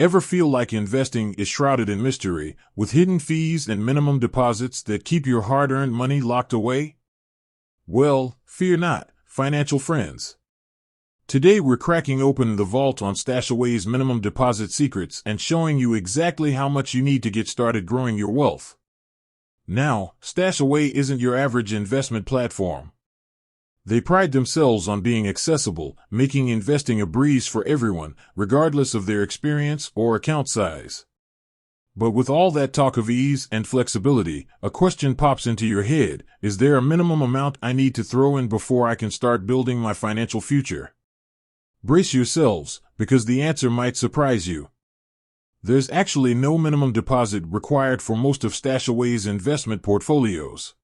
Ever feel like investing is shrouded in mystery, with hidden fees and minimum deposits that keep your hard-earned money locked away? Well, fear not, financial friends. Today we're cracking open the vault on StashAway's minimum deposit secrets and showing you exactly how much you need to get started growing your wealth. Now, StashAway isn't your average investment platform. They pride themselves on being accessible, making investing a breeze for everyone, regardless of their experience or account size. But with all that talk of ease and flexibility, a question pops into your head: is there a minimum amount I need to throw in before I can start building my financial future? Brace yourselves, because the answer might surprise you. There's actually no minimum deposit required for most of StashAway's investment portfolios.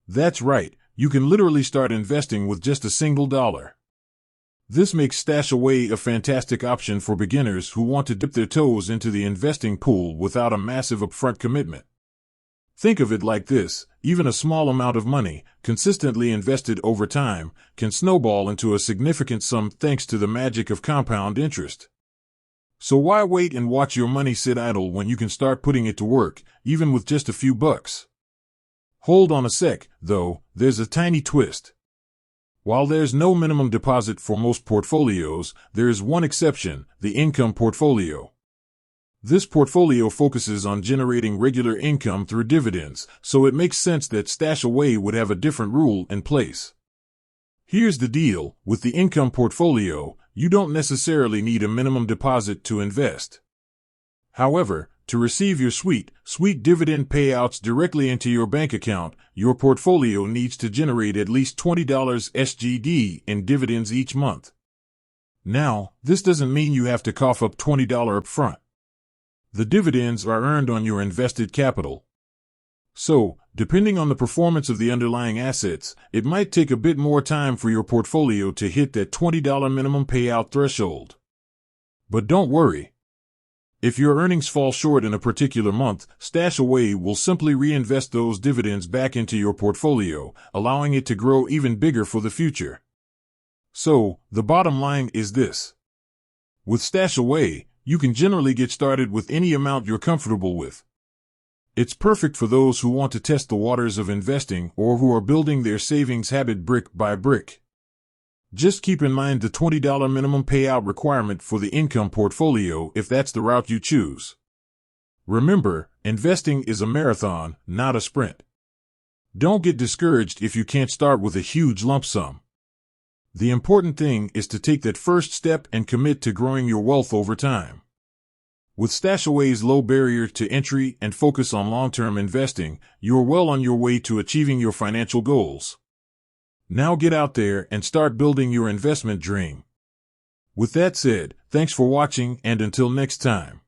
That's right. You can literally start investing with just a single dollar. This makes StashAway a fantastic option for beginners who want to dip their toes into the investing pool without a massive upfront commitment. Think of it like this: even a small amount of money, consistently invested over time, can snowball into a significant sum thanks to the magic of compound interest. So why wait and watch your money sit idle when you can start putting it to work, even with just a few bucks? Hold on a sec, though, there's a tiny twist. While there's no minimum deposit for most portfolios, there is one exception: the income portfolio. This portfolio focuses on generating regular income through dividends, so it makes sense that StashAway would have a different rule in place. Here's the deal: with the income portfolio, you don't necessarily need a minimum deposit to invest. However, to receive your sweet dividend payouts directly into your bank account, your portfolio needs to generate at least $20 SGD in dividends each month. Now, this doesn't mean you have to cough up $20 up front. The dividends are earned on your invested capital. So, depending on the performance of the underlying assets, it might take a bit more time for your portfolio to hit that $20 minimum payout threshold. But don't worry. If your earnings fall short in a particular month, StashAway will simply reinvest those dividends back into your portfolio, allowing it to grow even bigger for the future. So, the bottom line is this: with StashAway, you can generally get started with any amount you're comfortable with. It's perfect for those who want to test the waters of investing or who are building their savings habit brick by brick. Just keep in mind the $20 minimum payout requirement for the income portfolio if that's the route you choose. Remember, investing is a marathon, not a sprint. Don't get discouraged if you can't start with a huge lump sum. The important thing is to take that first step and commit to growing your wealth over time. With StashAway's low barrier to entry and focus on long-term investing, you're well on your way to achieving your financial goals. Now get out there and start building your investment dream. With that said, thanks for watching, and until next time.